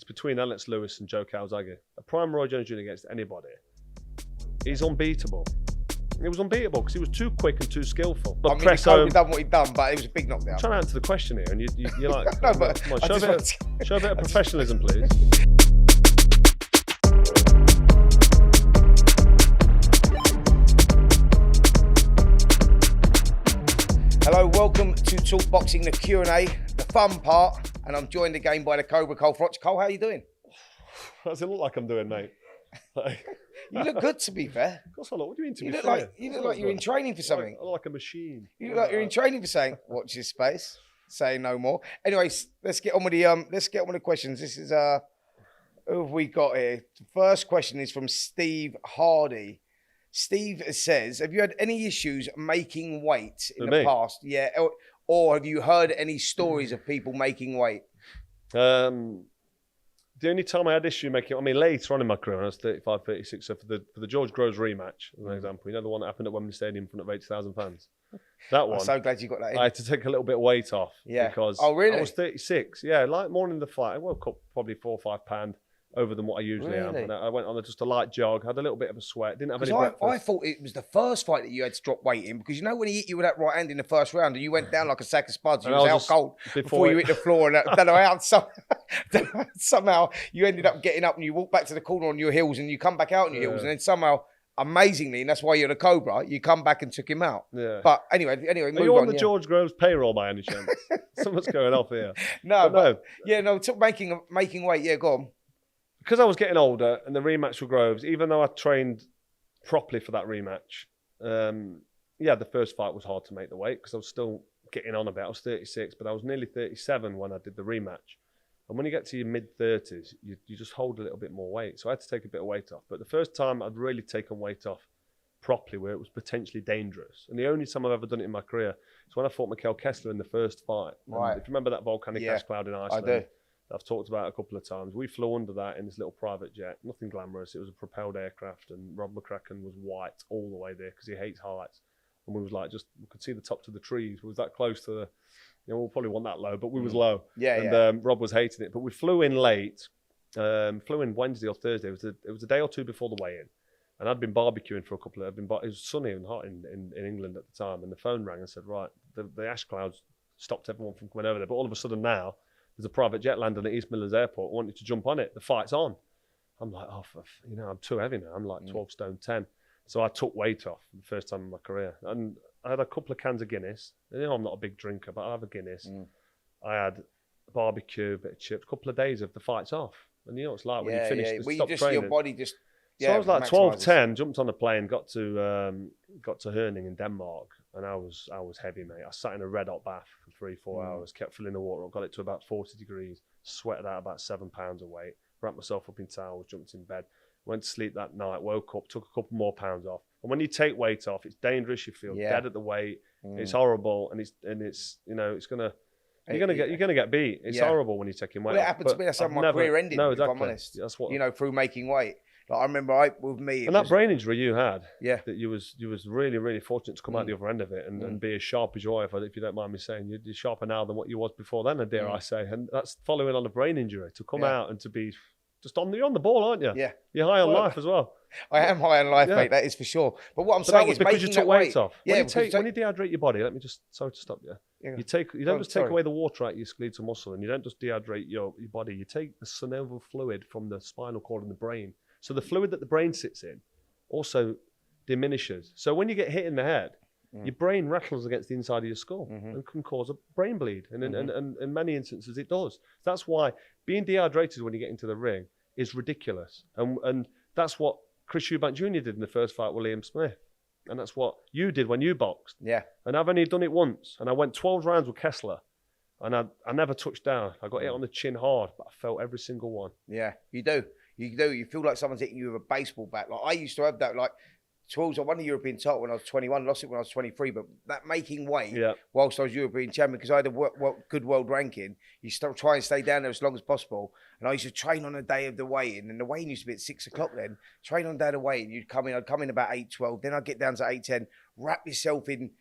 between Alex Lewis and Joe Calzaghe. A prime Roy Jones Jr. against anybody. He's unbeatable. He was unbeatable because he was too quick and too skillful. But I mean, he totally done what he'd done, but it was a big knockdown. I'm trying to answer the question here, and you're like, no, but come on, show a bit of professionalism, please. Hello, welcome to Talk Boxing, the Q&A, the fun part, and I'm joined again by the Cobra Cole Froch. Cole, how are you doing? What does it look like I'm doing, mate? You look good, to be fair. Of course I look. What do you mean to you be look fair? like you look like you're in training for something. I look like a machine. You look like you're in training for something. Watch this space. Say no more. Anyways, let's get on with the questions. This is who have we got here? The first question is from Steve Hardy. Steve says, have you had any issues making weight in the past? Yeah. Or have you heard any stories of people making weight? The only time I had issue making, I mean, later on in my career, when I was 35, 36, so for the George Groves rematch, as an example, you know, the one that happened at Wembley Stadium in front of 80,000 fans? That one. I'm so glad you got that in. I had to take a little bit of weight off. Yeah. Because oh, really? I was 36. Yeah, like morning of the fight, I woke up probably 4 or 5 pounds over than what I usually am. And I went on just a light jog, had a little bit of a sweat, didn't have any breakfast. I thought it was the first fight that you had to drop weight in, because you know when he hit you with that right hand in the first round and you went down like a sack of spuds, you was out cold before you hit the floor, and don't know how somehow you ended up getting up and you walked back to the corner on your heels and you come back out on your heels, and then somehow, amazingly, and that's why you're the Cobra, you come back and took him out. Yeah. But anyway, are you on the George Groves payroll by any chance? Something's going off here. No. Making weight. Yeah, go on. Because I was getting older and the rematch with Groves, even though I trained properly for that rematch, the first fight was hard to make the weight because I was still getting on a bit. I was 36, but I was nearly 37 when I did the rematch. And when you get to your mid-30s, you just hold a little bit more weight. So I had to take a bit of weight off. But the first time I'd really taken weight off properly, where it was potentially dangerous, and the only time I've ever done it in my career is when I fought Mikhail Kessler in the first fight. Right. And if you remember that volcanic ash cloud in Iceland, I do. I've talked about it a couple of times. We flew under that in this little private jet. Nothing glamorous. It was a propelled aircraft, and Rob McCracken was white all the way there because he hates heights. And we was like, we could see the tops of the trees. We was that close to the, we'll probably want that low, but we was low. And Rob was hating it. But we flew in late. Flew in Wednesday or Thursday. It was a day or two before the weigh-in. And I'd been barbecuing for a couple of, it was sunny and hot in England at the time. And the phone rang and said, right, the ash clouds stopped everyone from coming over there. But all of a sudden now, there's a private jet landing at East Midlands Airport. I wanted to jump on it. The fight's on. I'm like, I'm too heavy now. I'm like 12 stone 10. So I took weight off for the first time in my career. And I had a couple of cans of Guinness. I'm not a big drinker, but I have a Guinness. I had a barbecue, a bit of chips, a couple of days of the fight's off. And you know what it's like when you finish, stop training. Your body just... So I was like 12-10, jumped on a plane, got to Herning in Denmark, and I was heavy, mate. I sat in a red hot bath for 3-4 hours, kept filling the water up, got it to about 40 degrees, sweated out about 7 pounds of weight, wrapped myself up in towels, jumped in bed, went to sleep that night, woke up, took a couple more pounds off. And when you take weight off, it's dangerous. You feel dead at the weight. It's horrible, and it's you're gonna get beat. It's horrible when you're taking weight. Well, it happened to me. That's how my career ended. No, exactly. If I'm honest. That's what through making weight. Like I remember, with me, and that brain injury you had, that you was really, really fortunate to come out the other end of it and be as sharp as you are. If you don't mind me saying, you're sharper now than what you was before then, dare I say. And that's following on a brain injury to come out and to be just you're on the ball, aren't you? Yeah, you're high on life as well. I am high on life, mate. That is for sure. But what I'm saying is, because you took weight off. Yeah, when you dehydrate your body, sorry to stop you. Yeah. You don't just take away the water out of your skeletal muscle, and you don't just dehydrate your body. You take the synovial fluid from the spinal cord and the brain. So the fluid that the brain sits in also diminishes. So when you get hit in the head, your brain rattles against the inside of your skull and can cause a brain bleed. And in many instances, it does. That's why being dehydrated when you get into the ring is ridiculous. And that's what Chris Eubank Jr. did in the first fight with Liam Smith. And that's what you did when you boxed. Yeah. And I've only done it once. And I went 12 rounds with Kessler. And I never touched down. I got hit on the chin hard, but I felt every single one. Yeah, you do. You do. You feel like someone's hitting you with a baseball bat. Like I used to have that. Like 12s, I won the European title when I was 21. Lost it when I was 23. But that making weight whilst I was European champion, because I had a good world ranking, you still try and stay down there as long as possible. And I used to train on the day of the weigh-in, and the weigh-in used to be at 6 o'clock then. Train on the day of the weigh-in. I'd come in about 8:12. Then I'd get down to 8:10. Wrap yourself in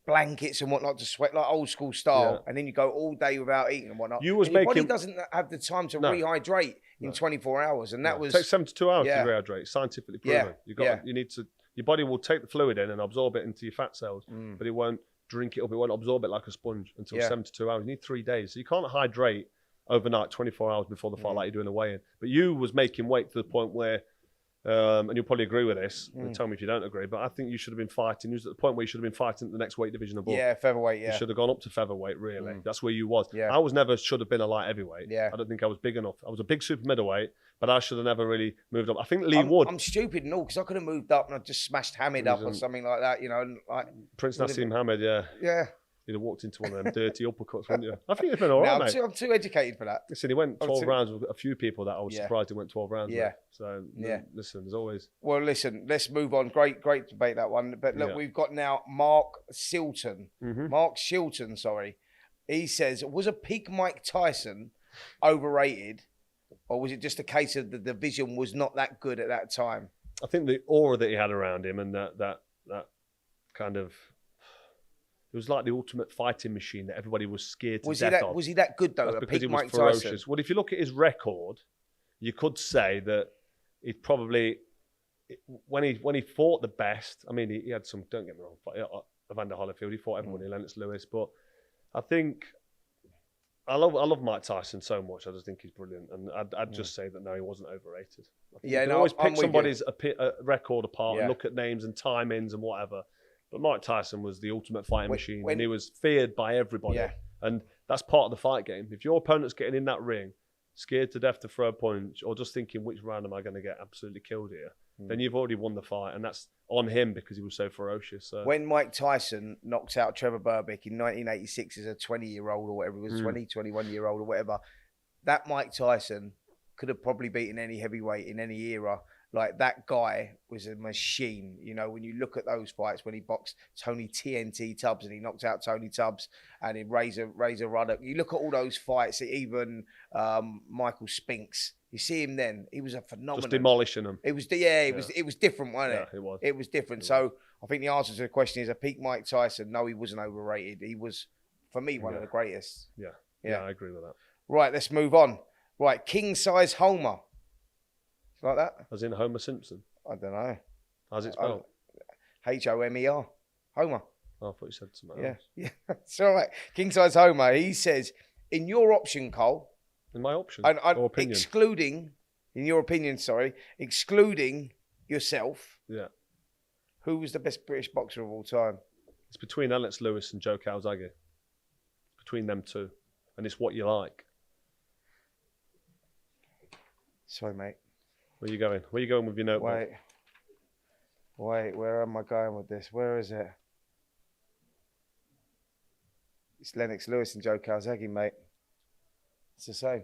blankets and whatnot to sweat like old school style, and then you go all day without eating and whatnot. Your body doesn't have the time to rehydrate in 24 hours, and that was it takes 72 hours to rehydrate. Scientifically proven. You need to. Your body will take the fluid in and absorb it into your fat cells, but it won't drink it up. It won't absorb it like a sponge until 72 hours. You need 3 days, so you can't hydrate overnight 24 hours before the fight like you're doing a weigh-in. But you was making weight to the point where. And you'll probably agree with this. Tell me if you don't agree. But I think you should have been fighting. You was at the point where you should have been fighting at the next weight division above. Yeah, featherweight. Yeah, you should have gone up to featherweight. Really, that's where you was. I was never should have been a light heavyweight. I don't think I was big enough. I was a big super middleweight, but I should have never really moved up. I think Lee Wood. I'm stupid and all because I could have moved up and I just smashed Hamid up or something like that. You know, like Prince Nassim Hamid. Yeah. You'd have walked into one of them dirty uppercuts, wouldn't you? I think it's been all right, mate. I'm too educated for that. Listen, he went 12 rounds with a few people that I was surprised he went 12 rounds with. So, listen, there's always... Well, listen, let's move on. Great debate, that one. But look, we've got now Mark Shilton. Mark Shilton, sorry. He says, was a peak Mike Tyson overrated, or was it just a case of the division was not that good at that time? I think the aura that he had around him and that kind of... It was like the ultimate fighting machine that everybody was scared to death of. Was he that good, though? Because he was ferocious. Tyson? Well, if you look at his record, you could say that he probably, when he fought the best, I mean, he had some, don't get me wrong, Evander Holyfield, he fought everyone, Lennox Lewis, but I think, I love Mike Tyson so much. I just think he's brilliant. And I'd just say that, no, he wasn't overrated. You can always pick somebody's record apart and look at names and timings and whatever. But Mike Tyson was the ultimate fighting machine, and he was feared by everybody. And that's part of the fight game. If your opponent's getting in that ring, scared to death to throw a punch, or just thinking, which round am I going to get absolutely killed here, then you've already won the fight. And that's on him because he was so ferocious. So. When Mike Tyson knocked out Trevor Berbick in 1986 as a 20-year-old or whatever, it was 21-year-old or whatever, that Mike Tyson could have probably beaten any heavyweight in any era. Like, that guy was a machine. You know, when you look at those fights, when he boxed Tony TNT Tubbs and he knocked out Tony Tubbs and in Razor Ruddock, you look at all those fights, even Michael Spinks, you see him then, he was a phenomenon. Just demolishing them. It was different, wasn't it? Yeah, it was. It was different. So I think the answer to the question is a peak Mike Tyson. No, he wasn't overrated. He was, for me, one of the greatest. Yeah, I agree with that. Right, let's move on. Right, king size Homer. Like that? As in Homer Simpson? I don't know. How's it spelled? Homer. Homer. Oh, I thought you said something else. Yeah, it's all right. King size Homer. He says, in your option, Cole. In my option? Or opinion? Excluding, in your opinion, sorry, excluding yourself. Yeah. Who was the best British boxer of all time? It's between Lennox Lewis and Joe Calzaghe. Between them two. And it's what you like. Sorry, mate. Where are you going? Where are you going with your notebook? Wait, where am I going with this? Where is it? It's Lennox Lewis and Joe Calzaghe, mate. It's the same.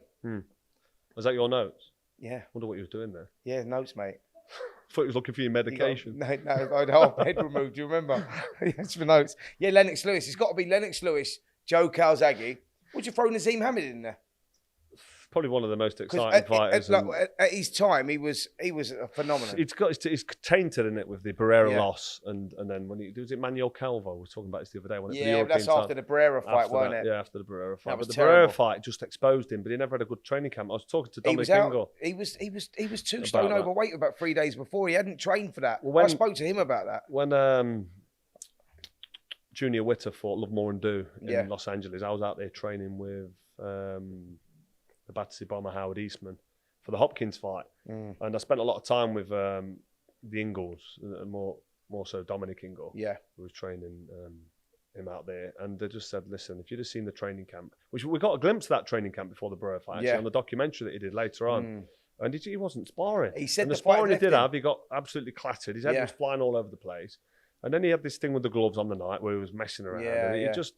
Was that your notes? Yeah. Wonder what you was doing there. Yeah, notes, mate. I thought you was looking for your medication. No, I had the whole head removed. Do you remember? Yes, for notes. Yeah, Lennox Lewis. It's got to be Lennox Lewis, Joe Calzaghe. Would you throw Naseem Hamed in there? Probably one of the most exciting fighters. At his time, he was a phenomenon. It's tainted in it with the Barrera loss, and then when he was it Manuel Calvo. We were talking about this the other day. That's after the Barrera fight, wasn't it? Yeah, after the Barrera fight. But the Barrera fight just exposed him, but he never had a good training camp. I was talking to Dominic Ingle. He was 2 stone overweight about 3 days before. He hadn't trained for that. I spoke to him about that. When Junior Witter fought Love More and Do in Los Angeles, I was out there training with the Battersea bomber Howard Eastman for the Hopkins fight, and I spent a lot of time with the Ingles, more so Dominic Ingle, who was training him out there, and they just said, listen, if you'd have seen the training camp, which we got a glimpse of that training camp before the Barrera fight, actually on the documentary that he did later on, and he wasn't sparring. He said the sparring he did have, he got absolutely clattered. His head was flying all over the place. And then he had this thing with the gloves on the night where he was messing around.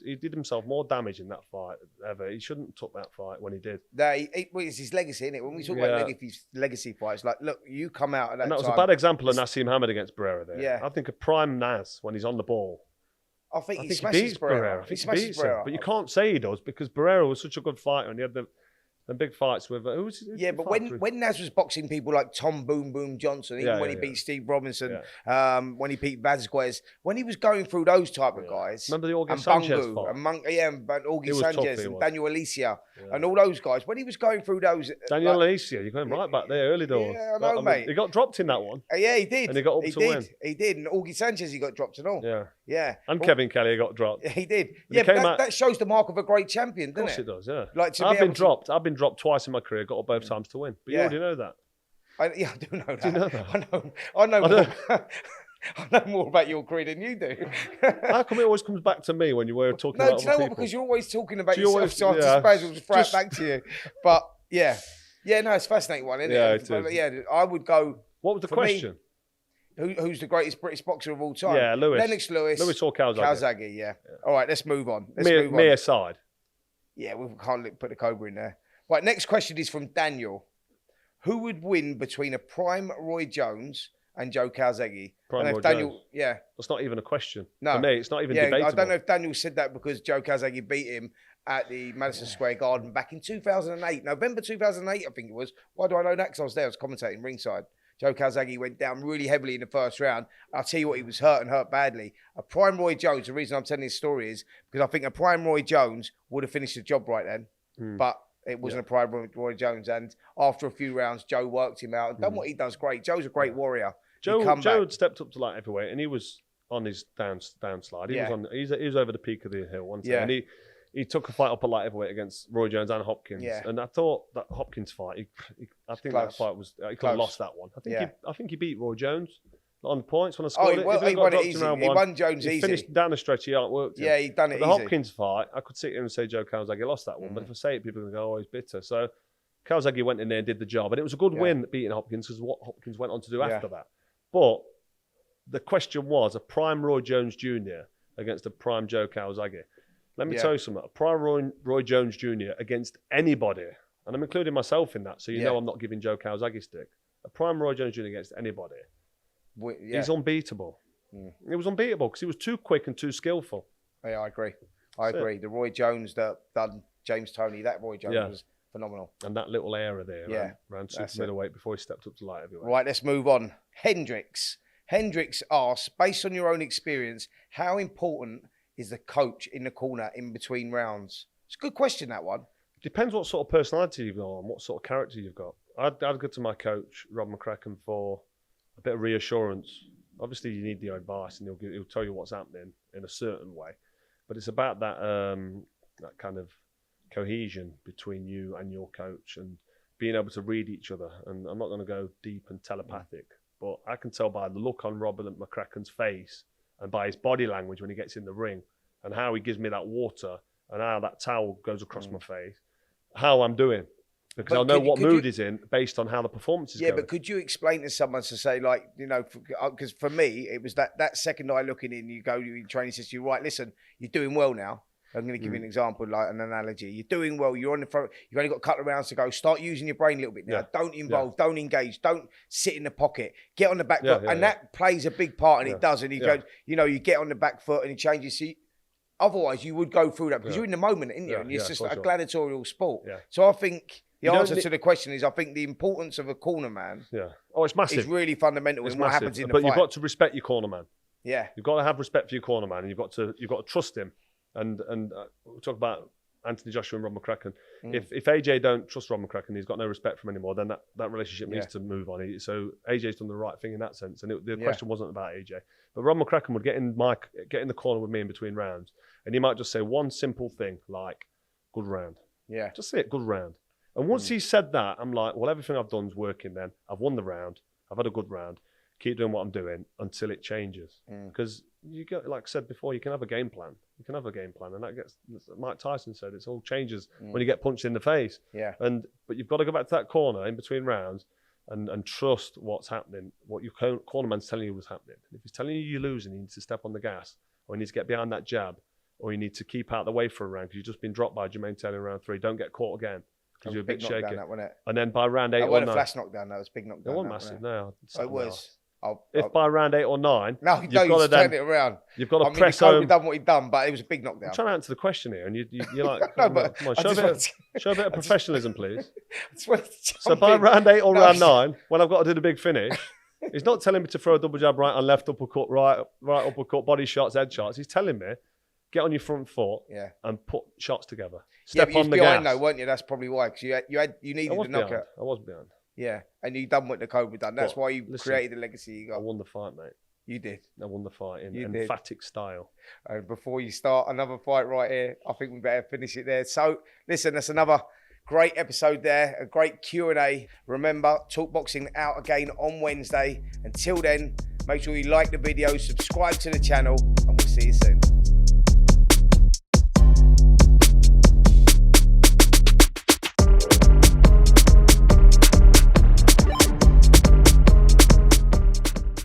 He did himself more damage in that fight ever. He shouldn't have took that fight when he did. It's his legacy, isn't it? When we talk about legacy fights, like, look, you come out at that and that was time, a bad example of Naseem Hamed against Barrera there. Yeah. I think a prime Nas, when he's on the ball, I think he beats Barrera. I think he beats him. But you can't say he does because Barrera was such a good fighter and he had the And big fights with who's yeah, but when Naz was boxing people like Tom Boom Boom Johnson, even when he beat Steve Robinson, when he beat Vazquez, when he was going through those type of guys, remember the Augie Sanchez fight? And Augie Sanchez and Daniel Alicia and all those guys, when he was going through those, Daniel Alicia, you're going right back there, early doors. Yeah, I know, mate. He got dropped in that one. Yeah, he did. And he got up to win. He did, and Augie Sanchez, he got dropped and all. Yeah. And Kevin Kelly got dropped. He did. Yeah, but that shows the mark of a great champion, doesn't it? Of course it does, yeah. Like I've been dropped twice in my career, got up both times to win. But you already know that. I do know that. Do you know that? I know more. I know more about your career than you do. How come it always comes back to me when you were talking about other people? No, do you know what? Because you're always talking about yourself, so I suppose it'll just throw it back to you. But yeah, no, it's a fascinating one, isn't it? It is. Yeah, I would go. What was the question? Who's the greatest British boxer of all time? Yeah, Lewis. Lennox Lewis. Lewis or Calzaghe. Calzaghe, yeah. All right, let's move on. Me aside. Yeah, we can't put the Cobra in there. Right, next question is from Daniel. Who would win between a prime Roy Jones and Joe Calzaghe? Prime Roy Jones. Yeah. That's not even a question. No. For me, it's not even debatable. I don't know if Daniel said that because Joe Calzaghe beat him at the Madison Square Garden back in 2008. November 2008, I think it was. Why do I know that? Because I was there. I was commentating ringside. Joe Calzaghe went down really heavily in the first round. I'll tell you what, he was hurt and hurt badly. A prime Roy Jones, the reason I'm telling this story is because I think a prime Roy Jones would have finished the job right then. But it wasn't a prime Roy Jones. And after a few rounds, Joe worked him out and done what he does great. Joe's a great warrior. Joe had stepped up to light heavyweight and he was on his downslide. He was over the peak of the hill one time. And he took a fight up at light heavyweight against Roy Jones and Hopkins. Yeah. And I thought that Hopkins fight, I think that fight was, he could have lost that one. I think he beat Roy Jones on the points when I scored it. He won it easy. He won Jones easy. He finished down the stretch, he outworked him. Yeah, he done it the easy. Hopkins fight, I could sit here and say Joe Calzaghe lost that one. But if I say it, people are going to go, oh, he's bitter. So Calzaghe went in there and did the job. And it was a good win beating Hopkins because what Hopkins went on to do after that. But the question was a prime Roy Jones Jr. against a prime Joe Calzaghe. Let me tell you something. A prime Roy Jones Jr. against anybody, and I'm including myself in that, so you know I'm not giving Joe Calzaghe stick. A prime Roy Jones Jr. against anybody, he's unbeatable. He was unbeatable because he was too quick and too skillful. Yeah, I agree. I agree. The Roy Jones that done James Toney, that Roy Jones was phenomenal. And that little era there around super middleweight before he stepped up to light heavyweight. Right, let's move on. Hendricks asks, based on your own experience, how important is the coach in the corner in between rounds? It's a good question, that one. Depends what sort of personality you've got and what sort of character you've got. I'd go to my coach, Rob McCracken, for a bit of reassurance. Obviously, you need the advice and he'll tell you what's happening in a certain way. But it's about that that kind of cohesion between you and your coach and being able to read each other. And I'm not going to go deep and telepathic, but I can tell by the look on Robert McCracken's face and by his body language when he gets in the ring and how he gives me that water and how that towel goes across my face, how I'm doing. Because I'll know what mood he's in based on how the performance is going. Yeah, but could you explain to someone to say, like, you know, because for me, it was that second eye looking in, you go, your training says to you, right, listen, you're doing well now. I'm going to give you an example, like an analogy. You're doing well. You're on the front. You've only got a couple of rounds to go. Start using your brain a little bit now. Don't involve. Don't engage. Don't sit in the pocket. Get on the back foot. And that plays a big part, and it does. And he goes, you know, you get on the back foot and he changes. See, otherwise, you would go through that because you're in the moment, aren't you? And it's just a gladiatorial sport. So I think the answer to the question is, I think the importance of a corner man. It's massive. Is really fundamental in what happens in the fight. But you've got to respect your corner man. Yeah. You've got to have respect for your corner man, and you've got to trust him. And we'll talk about Anthony Joshua and Rob McCracken. If AJ don't trust Rob McCracken, he's got no respect for him anymore, then that relationship needs to move on. So AJ's done the right thing in that sense. And the question wasn't about AJ. But Rob McCracken would get in the corner with me in between rounds. And he might just say one simple thing like, good round. Yeah. Just say it, good round. And once he said that, I'm like, well, everything I've done is working then. I've won the round. I've had a good round. Keep doing what I'm doing until it changes. Because you get, like I said before, you can have a game plan. You can have a game plan, and that gets. Mike Tyson said it all changes when you get punched in the face. Yeah. But you've got to go back to that corner in between rounds and trust what's happening, what your cornerman's telling you was happening. If he's telling you you're losing, you need to step on the gas, or you need to get behind that jab, or you need to keep out the way for a round because you've just been dropped by Jermaine Taylor in round 3. Don't get caught again because you're a bit shaky. That, wasn't it? And then by round 8 or 9, a flash knockdown. That was a big knockdown. It wasn't massive. No, it was. if by round 8 or 9, no, you've got to then turn it around. You've got to press Kobe home. done what he'd done, but it was a big knockdown. I'm trying to answer the question here, and you're like, No, come but on, show a bit of professionalism, please. So by round 8 or round 9, when I've got to do the big finish, he's not telling me to throw a double jab right and left uppercut, right uppercut, body shots, head shots. He's telling me, get on your front foot and put shots together. Step on the gas. Though, weren't you? That's probably why, because you needed the knockout. I was behind. Yeah, and you done what the Kobe done. That's why you created the legacy you got. I won the fight, mate. You did. I won the fight in emphatic style. And before you start another fight right here, I think we better finish it there. So, listen, that's another great episode there, a great Q&A. Remember, Talk Boxing out again on Wednesday. Until then, make sure you like the video, subscribe to the channel, and we'll see you soon.